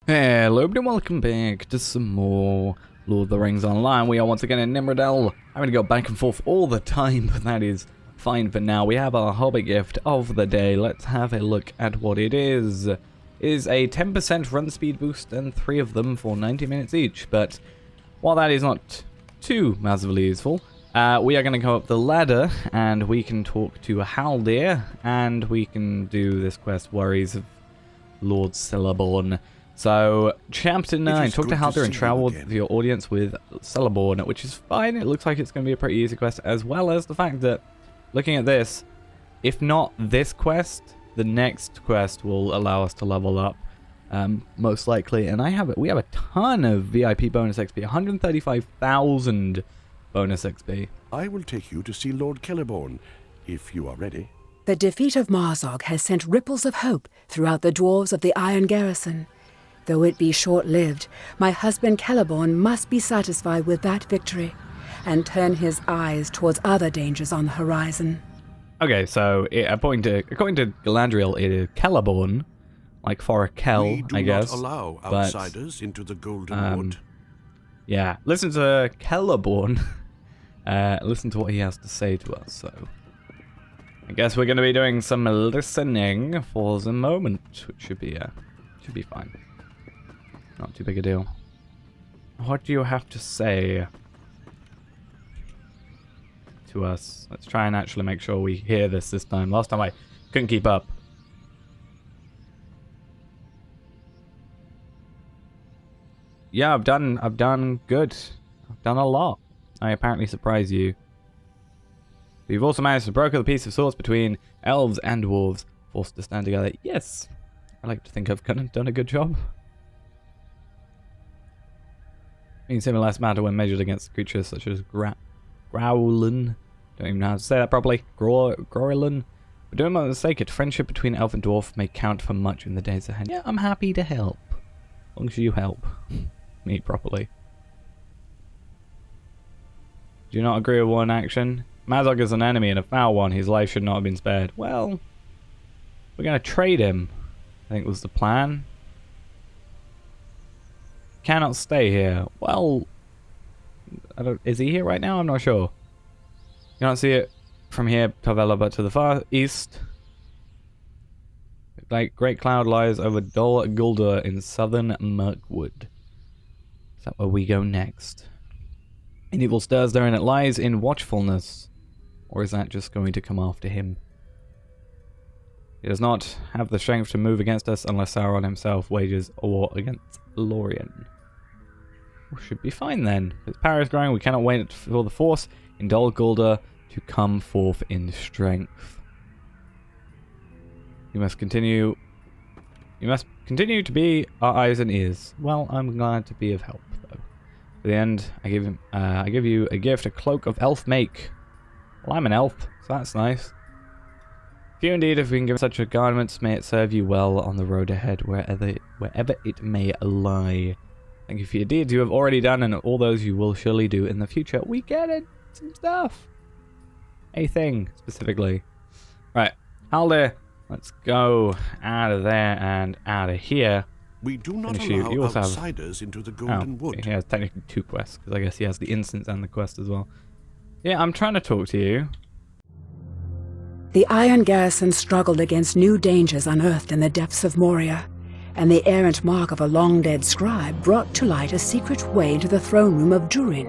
Hello and welcome back to some more Lord of the Rings Online. We are once again in Nimrodel. I'm going to go back and forth all the time, but that is fine for now. We have our Hobbit gift of the day. Let's have a look at what it is. It is a 10% run speed boost and 3 of them for 90 minutes each. But while that is not too massively useful, we are going to go up the ladder and we can talk to Haldir and we can do this quest, Worries of Lord Celeborn. So, Chapter 9, talk to Haldir and travel with your audience with Celeborn, which is fine. It looks like it's going to be a pretty easy quest, as well as the fact that, looking at this, if not this quest, the next quest will allow us to level up, most likely. And we have a ton of VIP bonus XP, 135,000 bonus XP. I will take you to see Lord Celeborn, if you are ready. The defeat of Mazog has sent ripples of hope throughout the dwarves of the Iron Garrison. Though it be short-lived, my husband Celeborn must be satisfied with that victory, and turn his eyes towards other dangers on the horizon. Okay, so according to Galadriel, it is Celeborn, like for a Kel, I guess. We do not allow outsiders into the Golden Wood. Yeah, listen to Celeborn. Listen to what he has to say to us. So, I guess we're going to be doing some listening for the moment, which should be fine. Not too big a deal. What do you have to say to us? Let's try and actually make sure we hear this time. Last time I couldn't keep up. Yeah, I've done good. I've done a lot. I apparently surprise you. We've also managed to broker the peace of sorts between elves and dwarves, forced to stand together. Yes, I like to think I've kind of done a good job. Being similar less matter when measured against creatures such as Growlin. Don't even know how to say that properly. Growlin. But doing my mistake, a friendship between elf and dwarf may count for much in the days ahead. Yeah, I'm happy to help. As long as you help me properly. Do you not agree with one action? Mazog is an enemy and a foul one. His life should not have been spared. Well, we're going to trade him, I think was the plan. Cannot stay here. Well, is he here right now? I'm not sure. You can't see it from here, Tavella, but to the far east. Like Great Cloud lies over Dol Guldur in southern Mirkwood. Is that where we go next? An evil stirs there and it lies in watchfulness. Or is that just going to come after him? He does not have the strength to move against us unless Sauron himself wages a war against Lorien. We should be fine then. His power is growing. We cannot wait for the force in Dol Guldur to come forth in strength. You must continue to be our eyes and ears. Well, I'm glad to be of help, though. For the end, I give you a gift, a cloak of elf make. Well, I'm an elf, so that's nice. Few indeed, if we can give such a garment, may it serve you well on the road ahead, wherever it may lie. Thank you for your deeds you have already done, and all those you will surely do in the future. We get it! Some stuff! A thing, specifically. Right, Haldir, let's go out of there and out of here. We do not allow outsiders into the Golden Wood. He has technically 2 quests, because I guess he has the instance and the quest as well. Yeah, I'm trying to talk to you. The Iron Garrison struggled against new dangers unearthed in the depths of Moria, and the errant mark of a long-dead scribe brought to light a secret way into the throne room of Durin.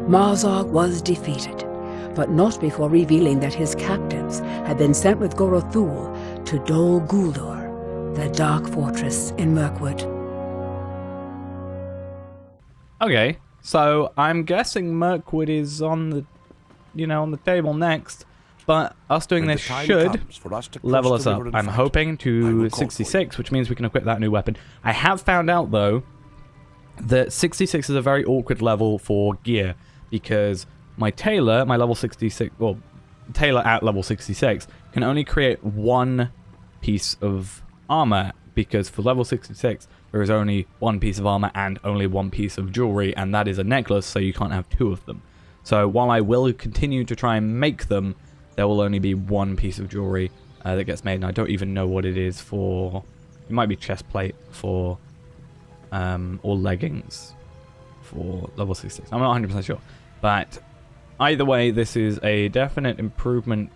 Mazog was defeated, but not before revealing that his captives had been sent with Gorothul to Dol Guldur, the dark fortress in Mirkwood. Okay, so I'm guessing Mirkwood is on the table next. But us doing this should level us up. I'm hoping to 66, which means we can equip that new weapon. I have found out, though, that 66 is a very awkward level for gear, because my tailor, my level 66, well, tailor at level 66, can only create 1 piece of armor, because for level 66, there is only 1 piece of armor and only 1 piece of jewelry, and that is a necklace, so you can't have 2 of them. So while I will continue to try and make them, there will only be 1 piece of jewelry that gets made, and I don't even know what it is for. It might be chest plate for or leggings for level 66. I'm not 100% sure. But either way, this is a definite improvement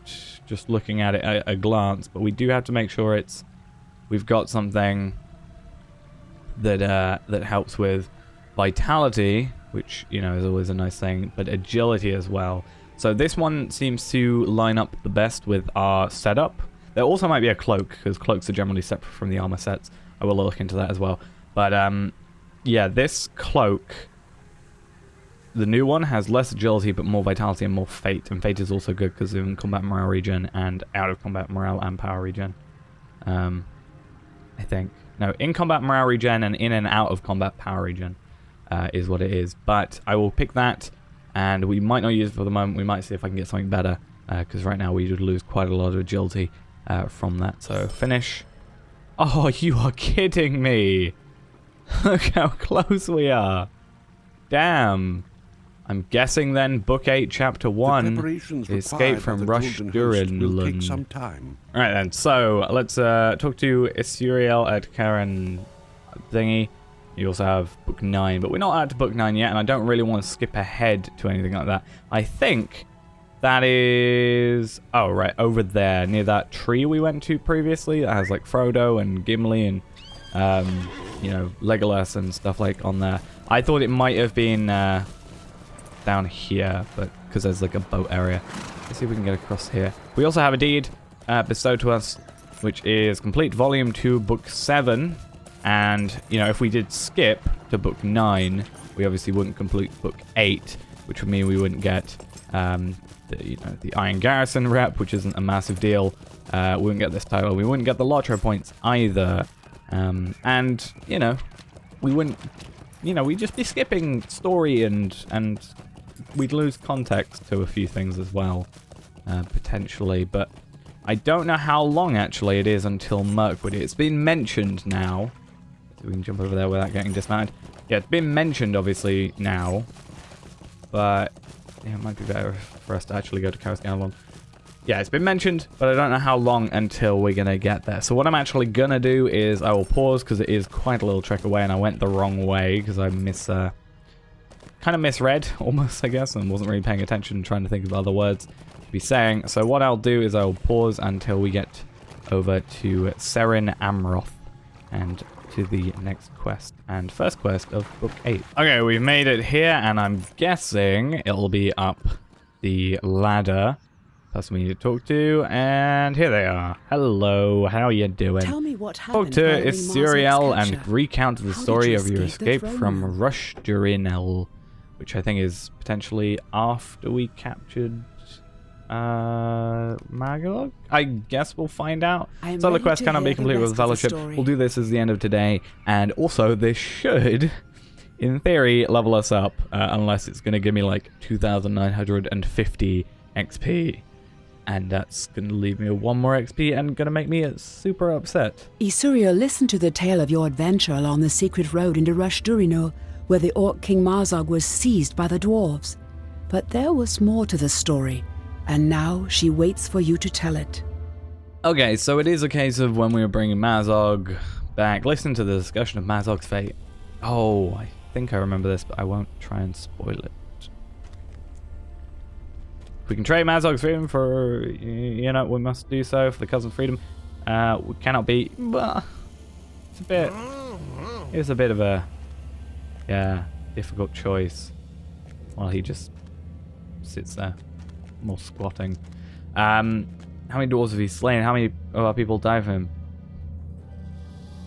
just looking at it at a glance. But we do have to make sure we've got something that helps with vitality, which, you know, is always a nice thing, but agility as well. So this one seems to line up the best with our setup. There also might be a cloak, because cloaks are generally separate from the armor sets. I will look into that as well. But yeah, this cloak, the new one, has less agility but more vitality and more fate. And fate is also good because in combat morale regen and out of combat morale and power regen. I think. No, in combat morale regen and in and out of combat power regen is what it is. But I will pick that, and we might not use it for the moment. We might see if I can get something better, because right now we would lose quite a lot of agility from that. So finish. Oh, you are kidding me. Look how close we are. Damn. I'm guessing then Book 8, Chapter 1, the Escape from Rushdurinul. Alright then, so let's talk to Isuriel at Karen thingy. You also have Book 9, but we're not at Book 9 yet, and I don't really want to skip ahead to anything like that. I think that is... oh, right, over there, near that tree we went to previously. That has, like, Frodo and Gimli and, you know, Legolas and stuff like on there. I thought it might have been down here, but because there's, like, a boat area. Let's see if we can get across here. We also have a deed bestowed to us, which is complete Volume 2, Book 7. And, you know, if we did skip to Book 9, we obviously wouldn't complete Book 8, which would mean we wouldn't get... the Iron Garrison rep, which isn't a massive deal. We wouldn't get this title. We wouldn't get the LOTRO points either. And, you know, we wouldn't... you know, we'd just be skipping story and we'd lose context to a few things as well, potentially. But I don't know how long, actually, it is until Mirkwood. It's been mentioned now. So we can jump over there without getting dismounted. Yeah, it's been mentioned, obviously, now. But... yeah, it might be better for us to actually go to Karasganalon. Yeah, it's been mentioned, but I don't know how long until we're going to get there. So what I'm actually going to do is I will pause, because it is quite a little trek away, and I went the wrong way, because I kind of misread, almost, I guess, and wasn't really paying attention, trying to think of other words to be saying. So what I'll do is I will pause until we get over to Serin Amroth, and to the next quest and first quest of Book 8. Okay, we've made it here, and I'm guessing it'll be up the ladder. Person we need to talk to, and here they are. Hello, how you doing? Tell me what happened. Talk to Isuriel and recount the story of your escape from Rushdurinul, which I think is potentially after we captured Mazog? I guess we'll find out. So the quest cannot be completed with Fellowship. We'll do this as the end of today, and also this should, in theory, level us up, unless it's going to give me like 2,950 XP. And that's going to leave me with 1 more XP and going to make me super upset. Isuriel listened to the tale of your adventure along the secret road into Rushdurinul, where the Orc King Mazog was seized by the dwarves. But there was more to the story, and now she waits for you to tell it. Okay, so it is a case of when we were bringing Mazog back. Listen to the discussion of Mazog's fate. Oh, I think I remember this, but I won't try and spoil it. We can trade Mazog's freedom for, you know, we must do so for the cousin's freedom. We cannot be, but it's a bit of a, yeah, difficult choice. While he just sits there, more squatting. How many dwarves have he slain? How many of our people died for him?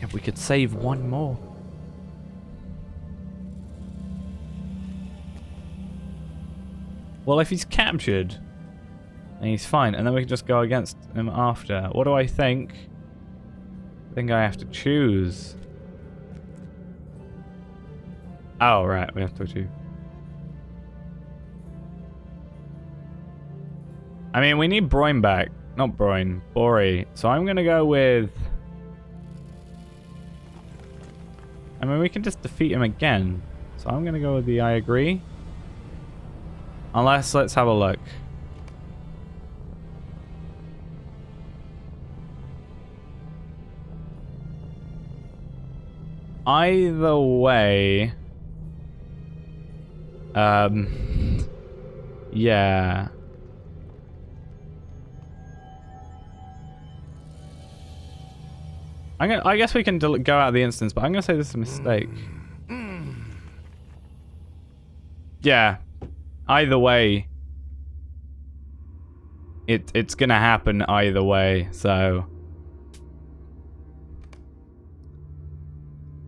If we could save 1 more. Well, if he's captured, then he's fine, and then we can just go against him after. What do I think? I think I have to choose. Oh, right, we have to choose. I mean, we need Broin back. Not Broin, Bori. So I'm going to go with... I mean, we can just defeat him again. So I'm going to go with the I agree. Unless, let's have a look. either way... yeah. I guess we can go out of the instance, but I'm gonna say this is a mistake. Yeah. Either way, it's gonna happen either way. So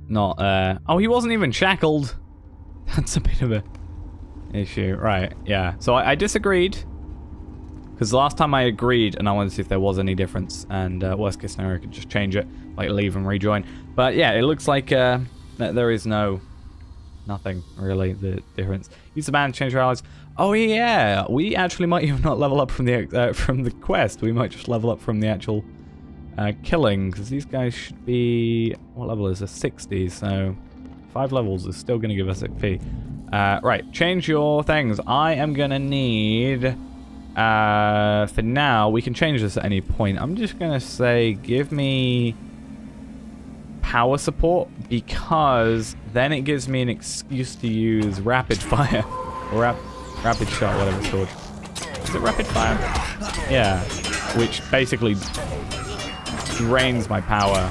not. Oh, he wasn't even shackled. That's a bit of a issue, right? Yeah. So I disagreed. Because last time I agreed, and I wanted to see if there was any difference, and worst case scenario, I could just change it, like leave and rejoin. But yeah, it looks like that there is nothing really the difference. Use the band, change your allies. Oh yeah, we actually might even not level up from the quest. We might just level up from the actual killing, because these guys should be, what level is this? 60, so 5 levels is still going to give us XP. Right, change your things. I am going to need... for now, we can change this at any point. I'm just gonna say, give me power support, because then it gives me an excuse to use rapid fire or rapid shot, whatever it's called. Is it rapid fire? Yeah, which basically drains my power.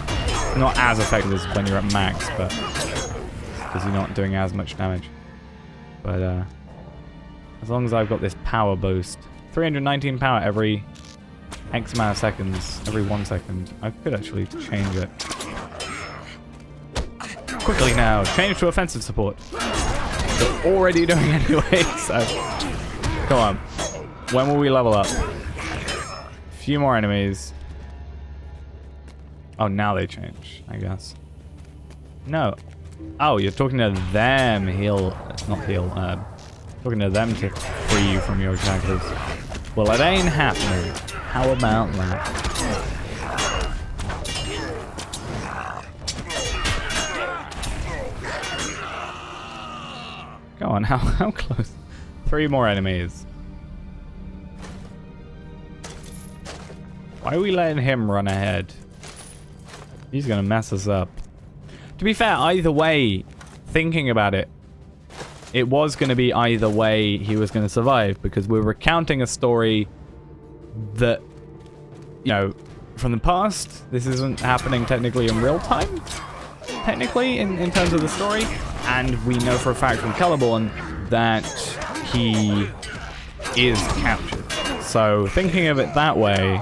Not as effective as when you're at max, but because you're not doing as much damage. But as long as I've got this power boost. 319 power every X amount of seconds, every 1 second. I could actually change it. Quickly now, change to offensive support. We're already doing it anyway, so... Come on. When will we level up? A few more enemies. Oh, now they change, I guess. No. Oh, you're talking to them, heal... Not heal, talking to them to free you from your attackers. Well, it ain't happening. How about that? Go on, how close? 3 more enemies. Why are we letting him run ahead? He's gonna mess us up. To be fair, either way, thinking about it, it was going to be either way he was going to survive, because we're recounting a story that, you know, from the past. This isn't happening technically in real time, technically, in terms of the story. And we know for a fact from Celeborn that he is captured. So thinking of it that way,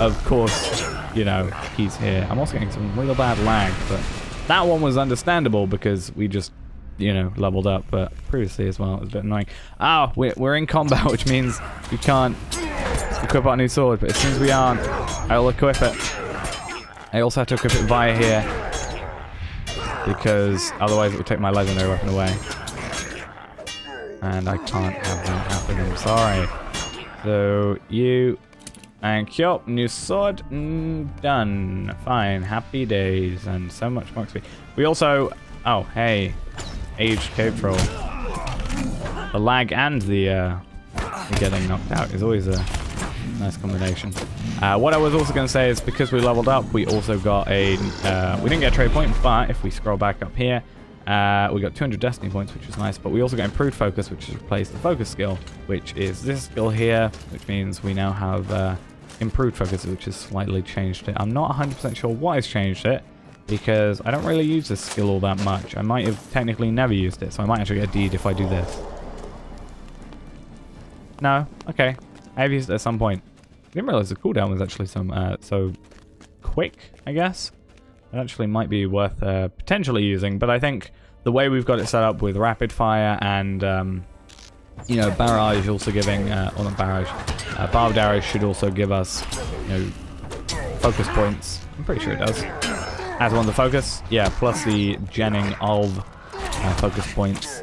of course, you know, he's here. I'm also getting some real bad lag, but that one was understandable because we just, you know, leveled up, but previously as well it was a bit annoying. Oh, we're in combat, which means we can't equip our new sword, but as soon as we aren't, I'll equip it. I also have to equip it via here, because otherwise it would take my legendary weapon away. And I can't have that happen, I'm sorry. So, you... Thank you. New sword. Done. Fine. Happy days. And so much more XP. We also... Oh, hey. Aged cave troll. The lag and the getting knocked out is always a nice combination. What I was also going to say is, because we leveled up, we also got a... we didn't get a trade point, but if we scroll back up here, we got 200 destiny points, which is nice, but we also got improved focus, which has replaced the focus skill, which is this skill here, which means we now have improved focus, which has slightly changed it. I'm not 100% sure why it's changed it, because I don't really use this skill all that much. I might have technically never used it, so I might actually get a deed if I do this. No? Okay. I have used it at some point. I didn't realize the cooldown was actually so quick, I guess. It actually might be worth potentially using, but I think the way we've got it set up with rapid fire and, you know, barrage also giving, or not barrage, barbed arrows should also give us, you know, focus points. I'm pretty sure it does. As one the focus, yeah, plus the genning of focus points.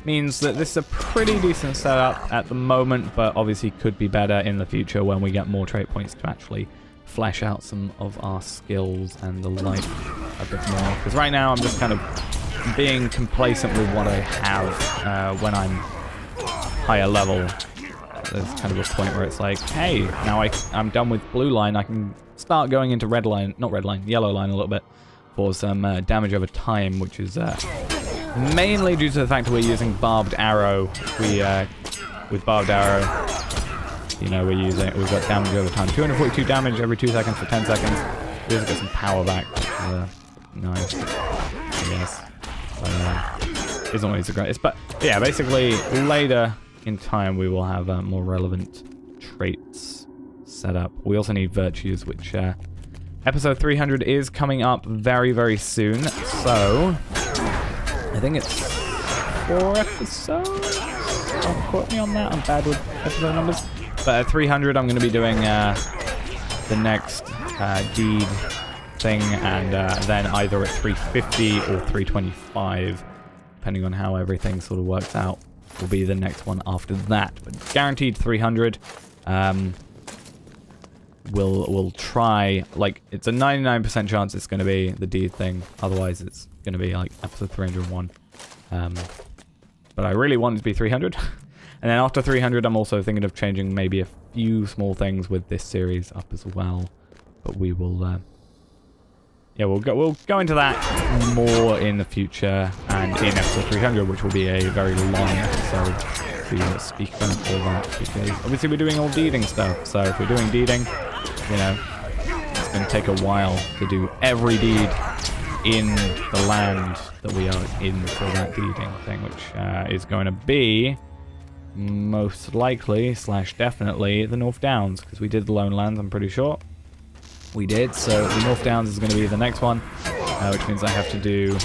Means that this is a pretty decent setup at the moment, but obviously could be better in the future when we get more trait points to actually flesh out some of our skills and the like a bit more. Because right now I'm just kind of being complacent with what I have when I'm higher level. There's kind of a point where it's like, hey, now I'm done with blue line, I can start going into red line, not red line, yellow line a little bit for some damage over time, which is mainly due to the fact that we're using barbed arrow. With barbed arrow, you know, we've got damage over time. 242 damage every 2 seconds for 10 seconds. We also get some power back. Nice, I guess. Isn't always the greatest, but yeah, basically later in time we will have more relevant traits set up. We also need virtues, which episode 300 is coming up very, very soon. So I think it's 4 episodes. Don't quote me on that. I'm bad with episode numbers. But at 300, I'm going to be doing the next deed thing, and then either at 350 or 325, depending on how everything sort of works out, will be the next one after that. But guaranteed 300. We'll try, like, it's a 99% chance it's going to be the deed thing. Otherwise, it's going to be like episode 301. But I really want it to be 300. And then after 300, I'm also thinking of changing maybe a few small things with this series up as well. But we will, yeah, we'll go into that more in the future, and in episode 300, which will be a very long episode, to speak about all that, because obviously we're doing all deeding stuff. So if we're doing deeding, you know, it's going to take a while to do every deed in the land that we are in for that deeding thing, which is going to be most likely / definitely the North Downs, because we did the Lone Lands, I'm pretty sure. We did, so the North Downs is going to be the next one, which means I have to do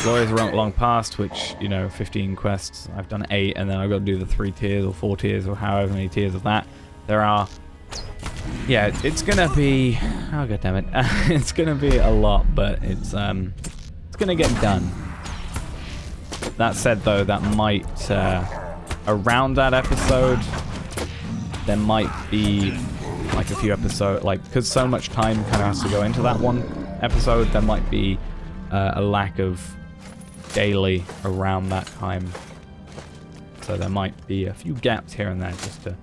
Glorious Long Past, which, you know, 15 quests. I've done 8, and then I've got to do the 3 tiers or 4 tiers or however many tiers of that there are. Yeah, it's going to be... Oh, god damn it. It's going to be a lot, but it's going to get done. That said, though, that might... around that episode, there might be like a few episodes, like, because so much time kind of has to go into that one episode, there might be a lack of daily around that time. So there might be a few gaps here and there, just to,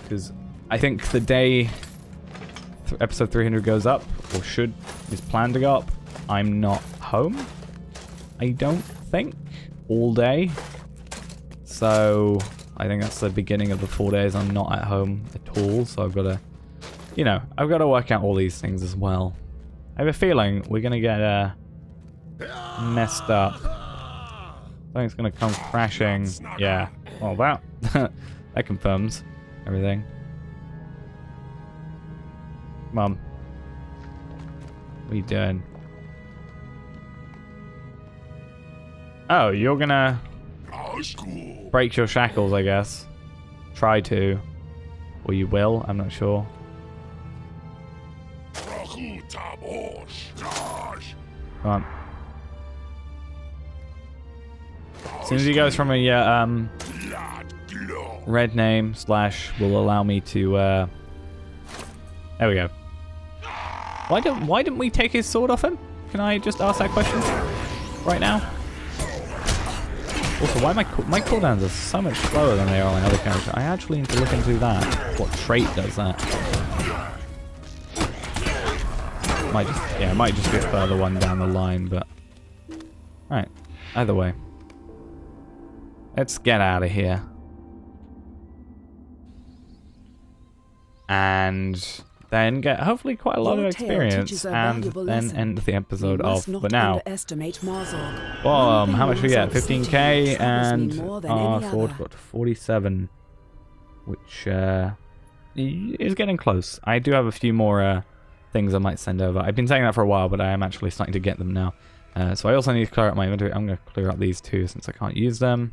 because I think the day episode 300 goes up, or is planned to go up, I'm not home, I don't think, all day. So I think that's the beginning of the 4 days I'm not at home at all. So I've got to, you know, I've got to work out all these things as well. I have a feeling we're going to get messed up. Something's going to come crashing. Yeah. Well, that confirms everything. Come on. What are you doing? Oh, you're going to... break your shackles, I guess. Try to. Or you will, I'm not sure. Come on. As soon as he goes from a red name / will allow me to there we go. Why didn't we take his sword off him? Can I just ask that question right now? Also, why my cooldowns are so much slower than they are on other characters. I actually need to look into that. What trait does that? It might just be a further one down the line, but... Alright, either way. Let's get out of here. And then get hopefully quite a lot of experience, and then end the episode off. But now, boom, how much we get? 15k, and our sword got 47, which is getting close. I do have a few more things I might send over. I've been saying that for a while, but I am actually starting to get them now. So I also need to clear out my inventory. I'm going to clear out these two since I can't use them.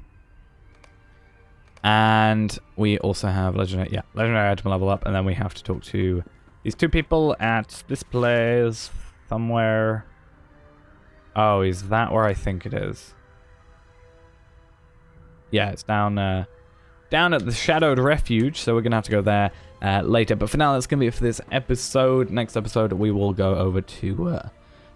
And we also have legendary item level up, and then we have to talk to these two people at this place somewhere. Oh, is that where I think it is? Yeah, it's down at the Shadowed Refuge, so we're gonna have to go there later. But for now, that's gonna be it for this episode. Next episode, we will go over to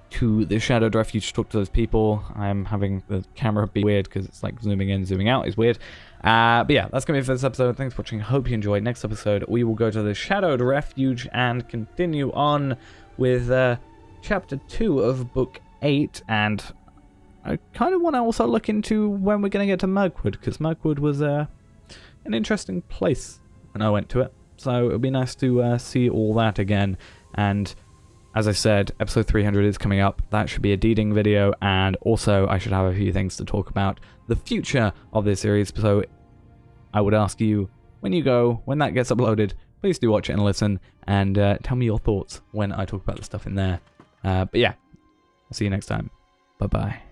the Shadowed Refuge to talk to those people. I'm having the camera be weird because it's like zooming in, zooming out is weird. But yeah, that's going to be it for this episode. Thanks for watching. Hope you enjoyed. Next episode, we will go to the Shadowed Refuge and continue on with chapter 2 of book 8, and I kind of want to also look into when we're going to get to Mirkwood, because Mirkwood was an interesting place when I went to it. So it would be nice to see all that again. And as I said, episode 300 is coming up. That should be a Deeding video, and also I should have a few things to talk about the future of this series. So I would ask you, when that gets uploaded, please do watch it and listen, and tell me your thoughts when I talk about the stuff in there. But yeah, I'll see you next time. Bye-bye.